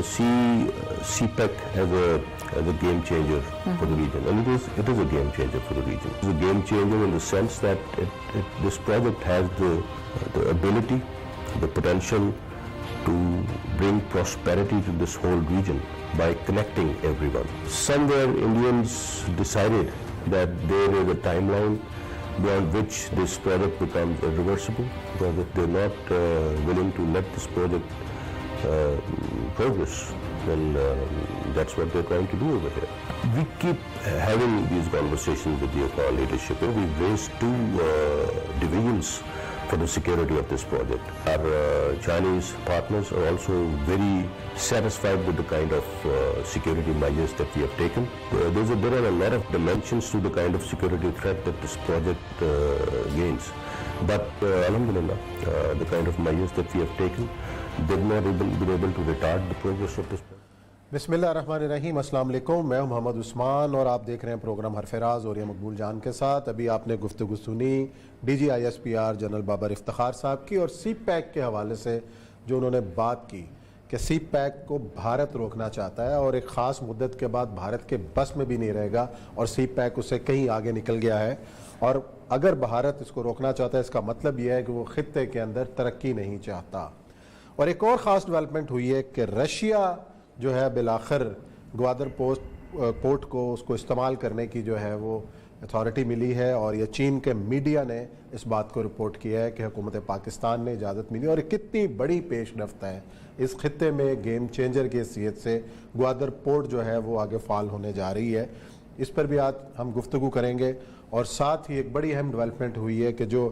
see CPEC as a game changer for the region, and it is a game changer for the region. It's a game changer in the sense that this project has the ability, the potential to bring prosperity to this whole region by connecting everyone. Somewhere Indians decided that there is a timeline beyond which this project becomes irreversible, because if they're not willing to let this project progress, then that's what they're trying to do over here. We keep having these conversations with the Afghan leadership. We've raised two divisions for the security of this project. Our Chinese partners are also very satisfied with the kind of security measures that we have taken. There are a lot of dimensions to the kind of security threat that this project gains. But Alhamdulillah, the kind of measures that we have taken, they've not been able to retard the progress of this project. बिस्मिल्लाहिर्रहमानिर्रहीम, अस्सलाम वालेकुम। मैं हूं मोहम्मद उस्मान और आप देख रहे हैं प्रोग्राम हरफराज और ये मकबूल जान के साथ। अभी आपने गुफ्तगू सुनी DGISPR जनरल बाबर इफ्तिखार साहब की, और CPEC के हवाले से जो उन्होंने बात की कि CPEC को भारत रोकना चाहता है और एक ख़ास मुद्दत के बाद भारत के बस में भी नहीं रहेगा, और CPEC उससे कहीं आगे निकल गया है। और अगर भारत इसको रोकना चाहता है, इसका मतलब यह है कि वो ख़ित्ते के अंदर तरक्की नहीं चाहता। और एक और ख़ास डेवलपमेंट हुई है कि रशिया जो है बिलाखिर ग्वादर पोर्ट को उसको इस्तेमाल करने की जो है वो अथॉरिटी मिली है, और ये चीन के मीडिया ने इस बात को रिपोर्ट किया है कि हुकूमत पाकिस्तान ने इजाज़त मिली। और कितनी बड़ी पेशरफ्त है इस खित्ते में, गेम चेंजर की हैसियत से ग्वादर पोर्ट जो है वो आगे फाल होने जा रही है। इस पर भी आज हम गुफ्तगू करेंगे। और साथ ही एक बड़ी अहम डेवलपमेंट हुई है कि जो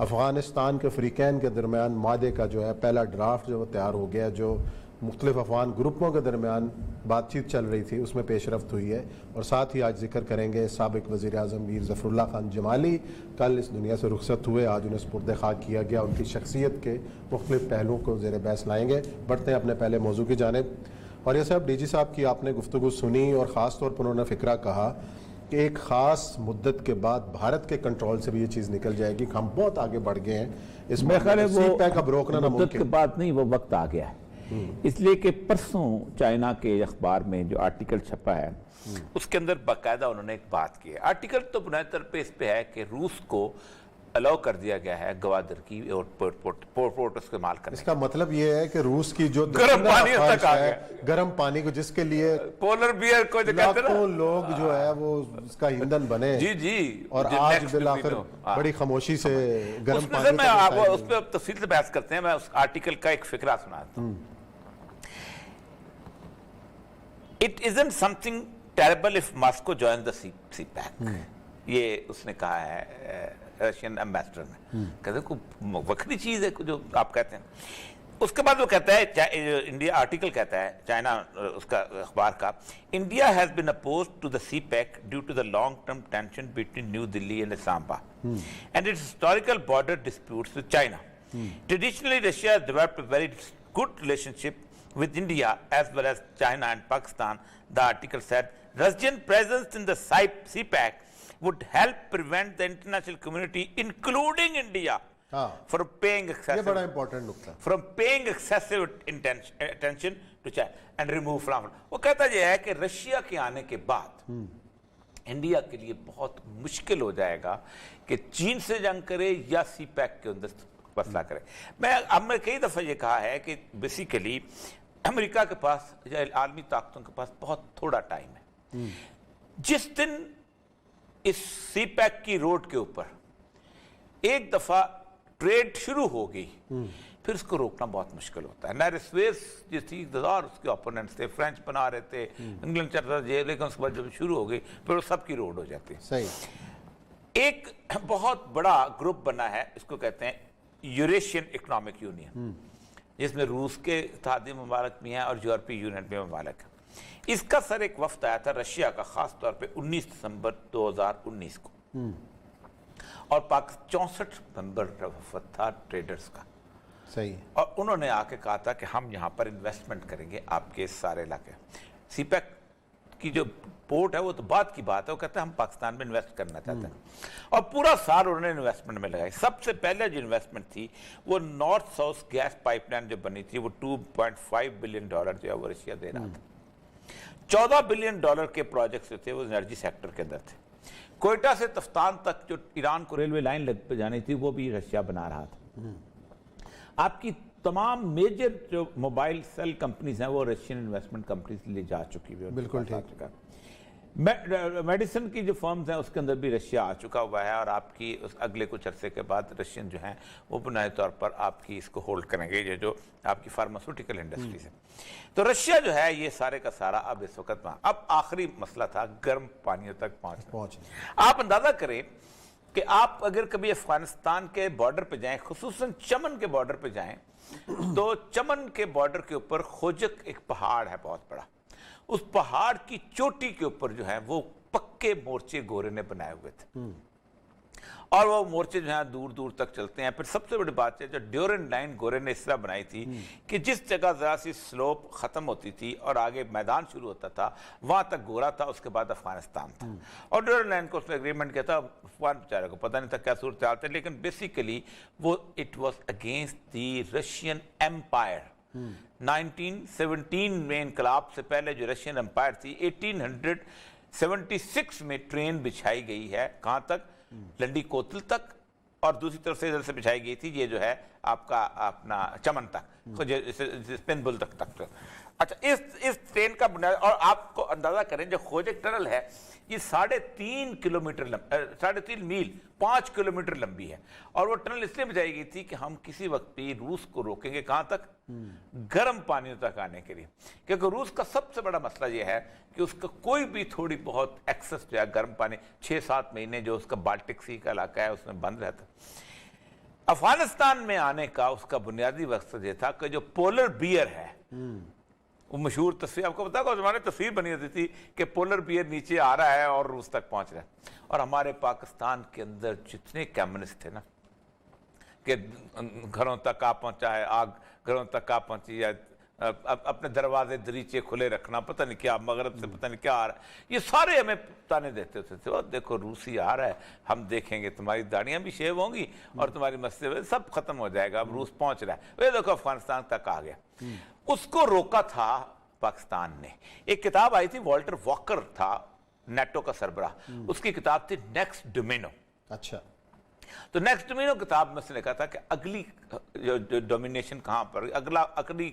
अफ़गानिस्तान के फ़रीक़ैन के दरमियान मादे का जो है पहला ड्राफ्ट जो तैयार हो गया, जो मुख्तलिफ अफ़गान ग्रुपों के दरमियान बातचीत चल रही थी, उसमें पेशरफ्त हुई है। और साथ ही आज जिक्र करेंगे साबिक़ वज़ीर-ए-आज़म मीर ज़फ़रुल्लाह खान जमाली कल इस दुनिया से रुखसत हुए, आज उन्हें सुपुर्द खाक किया गया। उनकी शख्सियत के मुख्तलिफ पहलुओं को ज़ेर बहस लाएँगे। बढ़ते हैं अपने पहले मौजू की जानिब। और ये सब DG साहब की आपने गुफ्तगू सुनी, और ख़ास तौर पर उन्होंने फ़िक्रा कहा कि एक ख़ास मुद्दत के बाद भारत के कंट्रोल से भी ये चीज़ निकल जाएगी। हम बहुत आगे बढ़ गए हैं इसमें, CPEC अब रोकना नामुमकिन के बाद नहीं, वो वक्त आ गया है। इसलिए कि परसों चाइना के अखबार में जो आर्टिकल छपा है उसके अंदर बाकायदा उन्होंने एक बात की है। आर्टिकल तो बुनियादी तौर पे इस पे है कि रूस को अलाउ कर दिया गया है ग्वादर की और पोर्ट इस्तेमाल करने। इसका मतलब ये है कि रूस की जो गर्म पानी तक आ गया, गर्म पानी को जिसके लिए पोलर बियर को जो कहते हैं ना, लोग जो है वो उसका ईंधन बने। जी जी। और आज बिलाखिर बड़ी खामोशी से गर्म पानी उस पर तफसील से बहस करते हैं। मैं उस आर्टिकल का एक फिक्रा सुनाता हूँ। It isn't something terrible if Moscow joins the CPEC. ये उसने कहा है रशियन एम्बेसडर ने। कहते को वक्री चीज है जो आप कहते हैं। उसके बाद वो कहता है, इंडिया आर्टिकल कहता है, चाइना उसका अखबार का, India has been opposed to the CPEC due to the long term tension between New Delhi and Islamabad and its historical border disputes with China. ट्रेडिशनally Russia has developed a very good relationship with India as well as China and Pakistan. The article said Russian presence in the CPEC would help prevent the international community, including India, from paying excessive attention to China and remove from. वो कहता यह है कि Russia के आने के बाद India के लिए बहुत मुश्किल हो जाएगा कि चीन से जंग करे या CPEC के अंदर मसला करे। हमने कई दफ़ा ये कहा है कि बेसिकली अमेरिका के पास या आलमी ताकतों के पास बहुत थोड़ा टाइम है। जिस दिन इस CPEC की रोड के ऊपर एक दफा ट्रेड शुरू हो गई, फिर उसको रोकना बहुत मुश्किल होता है। नायरस्वेस जो थी और उसके ओपोनेंट्स थे, फ्रेंच बना रहे थे, इंग्लैंड चल रहा था, लेकिन उसके बाद जब शुरू हो गई फिर वो सबकी रोड हो जाती है। सही। एक बहुत बड़ा ग्रुप बना है, इसको कहते हैं यूरेशियन इकोनॉमिक यूनियन, जिसमें रूस के इत्तेहादी ममालिक भी हैं और यूरोपीय यूनियन में ममालिक हैं। इसका सर एक वफ्द आया था रशिया का, खास तौर पे 19 दिसंबर 2019 को, और 64 मेंबर वफद था ट्रेडर्स का। सही। और उन्होंने आके कहा था कि हम यहाँ पर इन्वेस्टमेंट करेंगे आपके सारे इलाके। CPEC की जो पोर्ट है वो तो बात की बात है, वो कहते हैं हम पाकिस्तान में इन्वेस्ट करना चाहते हैं, और पूरा साल उन्होंने इन्वेस्टमेंट में लगाई। सबसे पहले जो इन्वेस्टमेंट थी वो नॉर्थ साउथ गैस पाइपलाइन जो बनी थी, वो $2.5 बिलियन जो है वो रशिया दे रहा था। $14 बिलियन के प्रोजेक्ट्स जो थे वो एनर्जी सेक्टर के अंदर थे। कोयटा से तफ्तान तक जो ईरान को रेलवे लाइन लग जानी थी वो भी रशिया बना रहा था। आपकी तमाम मेजर जो मोबाइल सेल कंपनीज हैं वो रशियन इन्वेस्टमेंट कंपनीज ले जा चुकी है। बिल्कुल ठीक। मेडिसिन की जो फर्म्स हैं उसके अंदर भी रशिया आ चुका हुआ है, और आपकी उस अगले कुछ अरसे के बाद रशियन जो हैं वो बुनियादी तौर पर आपकी इसको होल्ड करेंगे, ये जो आपकी फार्मास्यूटिकल इंडस्ट्रीज है। तो रशिया जो है ये सारे का सारा अब इस वक्त अब आखिरी मसला था गर्म पानियों तक पहुंचना। आप अंदाजा करें कि आप अगर कभी अफगानिस्तान के बॉर्डर पे जाएं, खुसूसन चमन के बॉर्डर पे जाएं, तो चमन के बॉर्डर के ऊपर खोजक एक पहाड़ है बहुत बड़ा। उस पहाड़ की चोटी के ऊपर जो है वो पक्के मोर्चे गोरे ने बनाए हुए थे, और वो मोर्चे जो है दूर दूर तक चलते हैं। फिर सबसे बड़ी बात है जो ड्यूरेंट लाइन गोरे ने इस तरह बनाई थी कि जिस जगह जरा सी स्लोप खत्म होती थी और आगे मैदान शुरू होता था वहां तक गोरा था, उसके बाद अफगानिस्तान था। और ड्यूरेंट लाइन को उसने एग्रीमेंट किया था, अफगान बेचारे को पता नहीं था क्या सूरत हाल थी, लेकिन बेसिकली वो it was against the Russian empire. 1917 में इनकलाब से पहले जो रशियन एम्पायर थी 1876 में ट्रेन बिछाई गई है, कहां तक? लंडी कोतल तक, और दूसरी तरफ से इधर से बिछाई गई थी ये जो है आपका अपना चमन तक, स्पिनबुल तक। अच्छा, इस ट्रेन का बुनियाद, और आपको अंदाजा करें जो खोजक टनल है ये 3.5 किलोमीटर 3.5 मील 5 किलोमीटर लंबी है, और वो टनल इसलिए बिछाई गई थी कि हम किसी वक्त भी रूस को रोकेंगे कहां तक? गर्म पानी तक आने के लिए, क्योंकि रूस का सबसे बड़ा मसला यह है कि उसका कोई भी थोड़ी बहुत एक्सेस जो है गर्म पानी 6-7 महीने जो उसका बाल्टिक सी का इलाका है उसमें बंद रहता। अफगानिस्तान में आने का उसका बुनियादी मकसद यह था कि जो पोलर बियर है, वो मशहूर तस्वीर आपको पता है, हमारे तस्वीर बनी होती थी कि पोलर बियर नीचे आ रहा है और रूस तक पहुंच रहा है। और हमारे पाकिस्तान के अंदर जितने कम्युनिस्ट थे ना कि घरों तक आ पहुंचा है आग, घरों तक आ पहुंची है, अपने दरवाजे दरीचे खुले रखना, पता नहीं क्या मगरब से पता नहीं क्या आ रहा है, ये सारे हमें ताने देते थे। वो देखो रूसी आ रहा है, हम देखेंगे तुम्हारी दाढ़ियां भी शेव होंगी और तुम्हारी मस्ती सब खत्म हो जाएगा, अब रूस पहुंच रहा है। वे देखो अफगानिस्तान तक आ गया। उसको रोका था पाकिस्तान ने। एक किताब आई थी, वॉल्टर वॉकर था नेटो का सरबराह, उसकी किताब थी नेक्स्ट डोमिनो। अच्छा, तो नेक्स्ट डोमिनो किताब में उसने लिखा था कि अगली जो डोमिनेशन कहां पर, अगली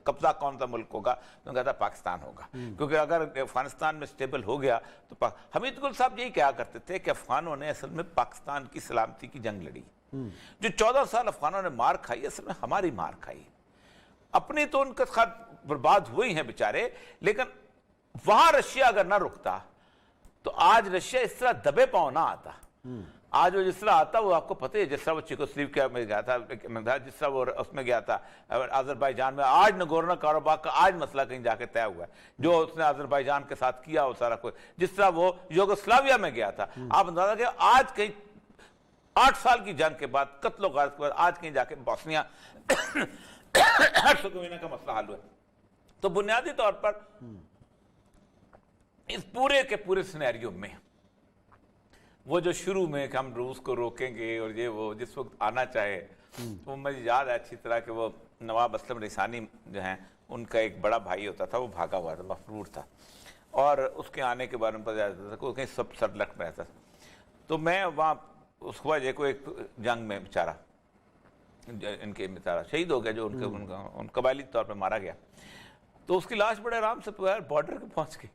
कब्जा कौन सा मुल्क होगा, तो कहता पाकिस्तान होगा, क्योंकि अगर अफगानिस्तान में स्टेबल हो गया तो हमीद गुल साहब यही कहा करते थे कि अफगानों ने असल में पाकिस्तान की सलामती की जंग लड़ी। जो 14 साल अफगानों ने मार खाई, असल में हमारी मार खाई। अपनी तो उनके साथ बर्बाद हुए हैं बेचारे, लेकिन वहां रशिया अगर ना रुकता तो आज रशिया इस तरह दबे पांव ना आता। आज वो जिस तरह आता, वो आपको पता है, जिस तरह वो चिकोस्लोवाकिया में गया था, जिस तरह वो उसमें गया था अजरबैजान में, आज नगोर्नो काराबाख का आज मसला कहीं जाके तय हुआ है, जो उसने अजरबैजान के साथ किया वो सारा कुछ, जिस तरह वो यूगोस्लाविया में गया था। आप अंदाजा किया आज कहीं 8 साल की जंग के बाद, कत्लो गारत के बाद, आज कहीं जाके बोस्निया हर्ज़ेगोविना का मसला हल हुआ। तो बुनियादी तौर पर इस पूरे के पूरे सिनेरियो में वो जो शुरू में कि हम रूस को रोकेंगे और ये वो जिस वक्त आना चाहे, तो मुझे याद है अच्छी तरह कि वो नवाब असलम रिसानी जो हैं उनका एक बड़ा भाई होता था, वो भागा हुआ था, मफरूर था, और उसके आने के बारे में पता चलता था कि कहीं सब सरलट में रहता था। तो मैं वहाँ उसके बाद को एक जंग में बेचारा इनके बेचारा शहीद हो गया, जो उन कबायली तौर पर मारा गया। तो उसकी लाश बड़े आराम से बॉर्डर पे पहुंच गई,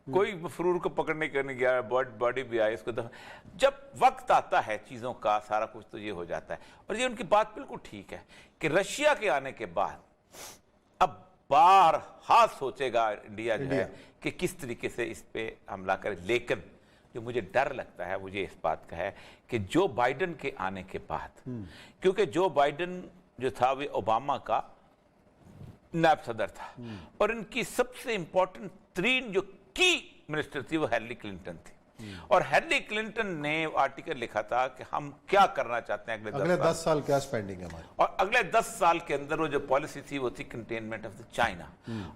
कोई मफरूर को पकड़ने के नहीं गया, बॉडी भी आई इसको। जब वक्त आता है चीज़ों का सारा कुछ तो ये हो जाता है। और ये उनकी बात बिल्कुल ठीक है कि रशिया के आने के बाद अब बारहा सोचेगा इंडिया जो है कि किस तरीके से इस पे हमला करे। लेकिन जो मुझे डर लगता है मुझे इस बात का है कि जो बाइडन के आने के बाद, क्योंकि जो बाइडन जो था वो ओबामा का नायब सदर था, और इनकी सबसे इंपॉर्टेंट 3 जो की मिनिस्टर थी वो हेनरी क्लिंटन थी। और हैरी क्लिंटन ने आर्टिकल लिखा था कि हम क्या करना चाहते हैं अगले 10 साल क्या स्पेंडिंग है हमारी, और अगले 10 साल के अंदर वो जो पॉलिसी थी वो थी कंटेनमेंट ऑफ द चाइना।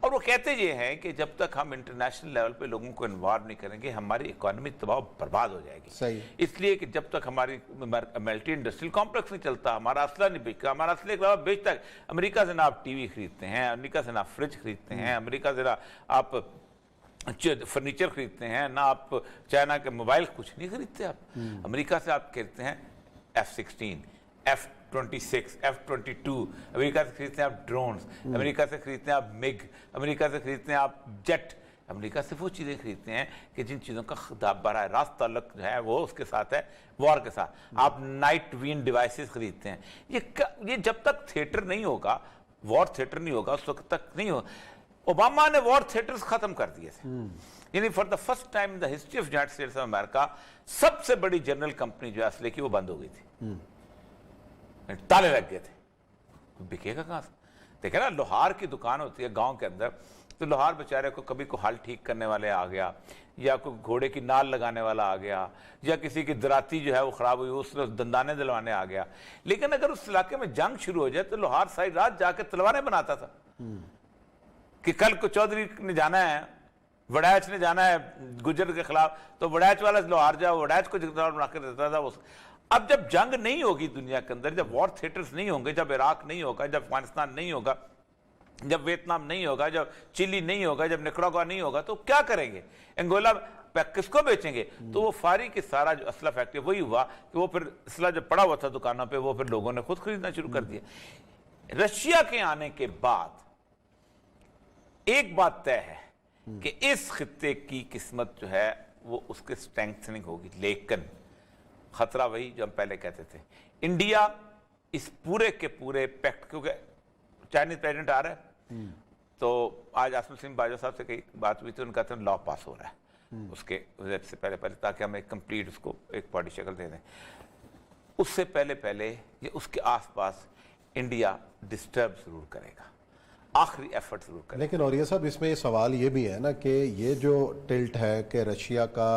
और वो कहते ये हैं कि जब तक हम इंटरनेशनल लेवल पे लोगों को इन्वॉल्व नहीं करेंगे हमारी इकोनॉमी तबाह बर्बाद हो जाएगी। सही। इसलिए कि जब तक हमारी मल्टी इंडस्ट्रियल कॉम्प्लेक्स नहीं चलता, हमारा असला नहीं बेचता, हमारा असले के अलावा बेचता है। अमेरिका से ना आप टीवी खरीदते हैं, अमेरिका से ना फ्रिज खरीदते हैं, अमेरिका से ना आप फर्नीचर खरीदते हैं, ना आप चाइना के मोबाइल कुछ नहीं खरीदते आप। अमेरिका से आप खरीदते हैं F-16, F-26, F-22, अमेरिका से खरीदते हैं आप ड्रोन्स, अमेरिका से खरीदते हैं आप मिग, अमेरिका से खरीदते हैं आप जेट। अमेरिका से वो चीज़ें खरीदते हैं कि जिन चीज़ों का बराह रास्त ताल्लुक जो है वो उसके साथ है, वॉर के साथ। आप नाइट विंड डिवाइसेस खरीदते हैं। ये जब तक थिएटर नहीं होगा, वॉर थिएटर नहीं होगा, उस वक्त तक नहीं हो। ओबामा ने वॉर थिएटर्स खत्म कर दिए थे। यानी for the first time in the history of United states of America सबसे बड़ी जनरल कंपनी जो है असले की वो बंद हो गई थी, ताले लग गए थे। बिकेगा कहां से? देखे ना, लोहार की दुकान होती है गांव के अंदर, तो लोहार बेचारे को कभी को हल ठीक करने वाले आ गया, या कोई घोड़े की नाल लगाने वाला आ गया, या किसी की दराती जो है वो खराब हुई उसने दंदाने दिलवाने आ गया। लेकिन अगर उस इलाके में जंग शुरू हो जाए तो लोहार सारी रात जाके तलवारें बनाता था कि कल को चौधरी ने जाना है, वड़ैच ने जाना है गुजर के खिलाफ, तो वड़ैच वाला लोहार जाओ, वड़ैच को बना कर देता था। अब जब जंग नहीं होगी दुनिया के अंदर, जब वॉर थिएटर्स नहीं होंगे, जब इराक नहीं होगा, जब अफगानिस्तान नहीं होगा, जब वियतनाम नहीं होगा, जब चिली नहीं होगा, जब निकरागुआ नहीं होगा, तो क्या करेंगे? अंगोला किसको बेचेंगे? तो वो फारी के सारा जो असला फैक्ट्री वही हुआ कि वो फिर असला जो पड़ा हुआ था दुकानों पे वो फिर लोगों ने खुद खरीदना शुरू कर दिया। रशिया के आने के बाद एक बात तय है कि इस खित्ते की किस्मत जो है वो उसके स्ट्रेंथनिंग होगी। लेकिन खतरा वही जो हम पहले कहते थे, इंडिया इस पूरे के पूरे पैक्ट, क्योंकि चाइनीज प्रेसिडेंट आ रहा है, तो आज आसम सिंह बाजवा साहब से कई बात हुई थी, उनका तो लॉ पास हो रहा है उसके से पहले ताकि हम एक कंप्लीट उसको एक बॉडी शक्ल दे दें। उससे पहले ये उसके आसपास इंडिया डिस्टर्ब जरूर करेगा, आखिरी एफर्ट जरूर करें। लेकिन और ये सब इसमें ये सवाल ये भी है ना कि ये जो टिल्ट है कि रशिया का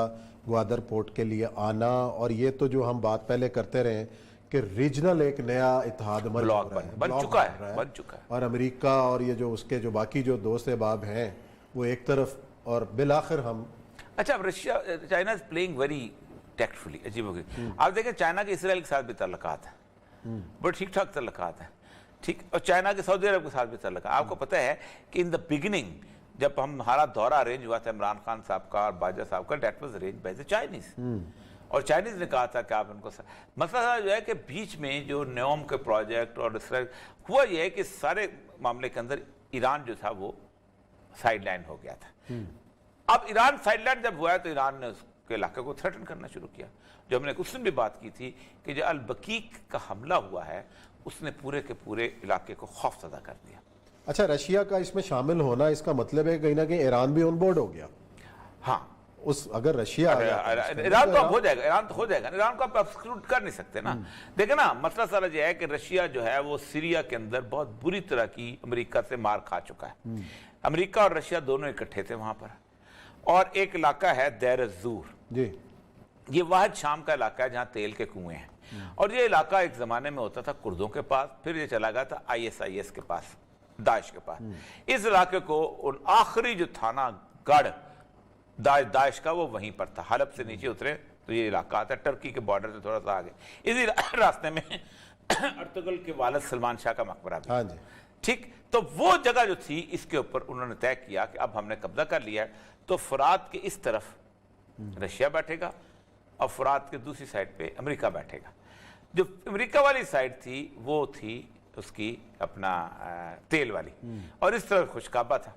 ग्वादर पोर्ट के लिए आना, और ये तो जो हम बात पहले करते रहे कि रीजनल एक नया इत्तेहाद बन चुका है और अमेरिका और ये जो उसके जो बाकी जो दोस्त अहबाब हैं वो एक तरफ, और बिलाखिर हम अच्छा Russia China is playing very tactfully. अजीब हो गई। आप देखें चाइना के इसराइल के साथ भी ताल्लुकात है, बड़े ठीक ठाक ताल्लुकात है, ठीक, और चाइना के सऊदी अरब के साथ भी ताल्लुक है। आपको पता है कि इन द बिगिनिंग जब हमारा दौरा अरेंज हुआ था इमरान खान साहब का और बाजवा साहब का, date was arrange by the Chinese, और चाइनीज ने कहा था कि आप इनको मसला जो है कि बीच में जो न्योम के प्रोजेक्ट और इसराइल हुआ, यह है कि सारे मामले के अंदर ईरान जो था वो साइडलाइन हो गया था। अब ईरान साइडलाइन जब हुआ है तो ईरान ने उसके इलाके को थ्रेटन करना शुरू किया। जो हमने उस दिन भी बात की थी कि जो अल बकीक का हमला हुआ है उसने पूरे के पूरे इलाके को खौफजदा कर दिया। अच्छा, रशिया का इसमें शामिल होना इसका मतलब है कहीं ना कहीं ईरान भी ऑन बोर्ड हो गया? हाँ, उस अगर रशिया ईरान तो हो जाएगा, ईरान तो हो जाएगा, ईरान को आप एक्सक्लूड कर नहीं सकते ना। देखे ना, मसला सारा यह है कि रशिया जो है वो सीरिया के अंदर बहुत बुरी तरह की अमेरिका से मार खा चुका है। अमेरिका और रशिया दोनों इकट्ठे थे वहां पर, और एक इलाका है देर अज़ूर जी, ये वाहिद शाम का इलाका है जहां तेल के कुएं हैं, और ये इलाका एक जमाने में होता था कुर्दों के पास, फिर ये चला गया था ISIS के पास, दाइश के पास। इस इलाके को उन आखिरी जो थाना गढ़ दाइश का वो वहीं पर था। हलब से नीचे उतरे तो ये इलाका आता है, टर्की के बॉर्डर से थोड़ा सा आगे। इसी रास्ते में अर्तुगरुल के वालिद सलमान शाह का मकबरा भी। हाँ जी, ठीक, तो वो जगह जो थी इसके ऊपर उन्होंने तय किया कि अब हमने कब्जा कर लिया है, तो फुरात के इस तरफ रशिया बैठेगा और फुरात के दूसरी साइड पे अमेरिका बैठेगा। जो अमेरिका वाली साइड थी वो थी उसकी अपना तेल वाली, और इस तरफ खुशकाबा था।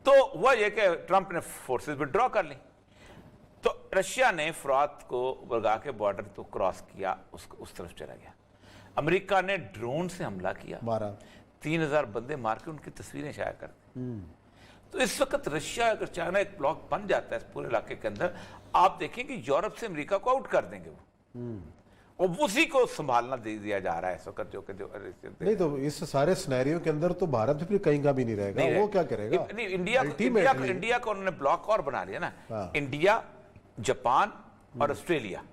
तो हुआ यह कि ट्रंप ने फोर्सेस विड्रॉ कर ली, तो रशिया ने फुरात को बगा के बॉर्डर तो क्रॉस किया, उस तरफ चला गया। अमेरिका ने ड्रोन से हमला किया, 3000 बंदे मार के उनकी तस्वीरें शाया कर दी। तो इस वक्त रशिया अगर चाइना एक ब्लॉक बन जाता है इस पूरे इलाके के अंदर, आप देखें कि यूरोप से अमेरिका को आउट कर देंगे वो, और उसी को संभालना दे दिया जा रहा है इस वक्त। जो नहीं, तो इस सारे सिनेरियो के अंदर तो भारत फिर कहीं का भी नहीं रहेगा, वो क्या करेगा? नहीं, इंडिया को उन्होंने ब्लॉक और बना लिया ना। इंडिया जापान और ऑस्ट्रेलिया,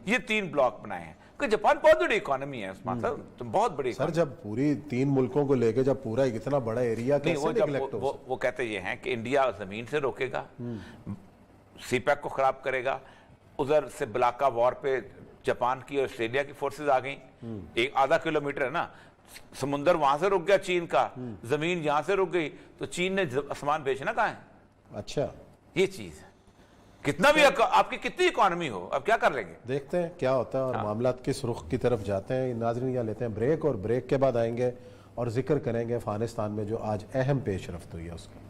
ये 3 ब्लॉक बनाए हैं। क्योंकि जापान बहुत बड़ी इकोनॉमी है उस्मान साहब, तो बहुत बड़ी सर जब पूरी 3 मुल्कों को लेके जब पूरा इतना बड़ा एरिया नहीं, कैसे नेग्लेक्ट हो सकता? वो कहते ये हैं कि इंडिया जमीन से रोकेगा, सीपैक को खराब करेगा। उधर से बलाका वॉर पे जापान की और ऑस्ट्रेलिया की फोर्सेस आ गई, एक आधा किलोमीटर है ना, समुंदर वहां से रुक गया चीन का, जमीन यहां से रुक गई, तो चीन ने आसमान बेचना कहाँ है? अच्छा, ये चीज है। कितना भी आपकी कितनी इकोनॉमी हो, अब क्या कर लेंगे? देखते हैं क्या होता है और मामला किस रुख की तरफ जाते हैं। नाज़रीन, यहाँ लेते हैं ब्रेक और ब्रेक के बाद आएंगे और जिक्र करेंगे अफगानिस्तान में जो आज अहम पेशरफ्त हुई है उसकी।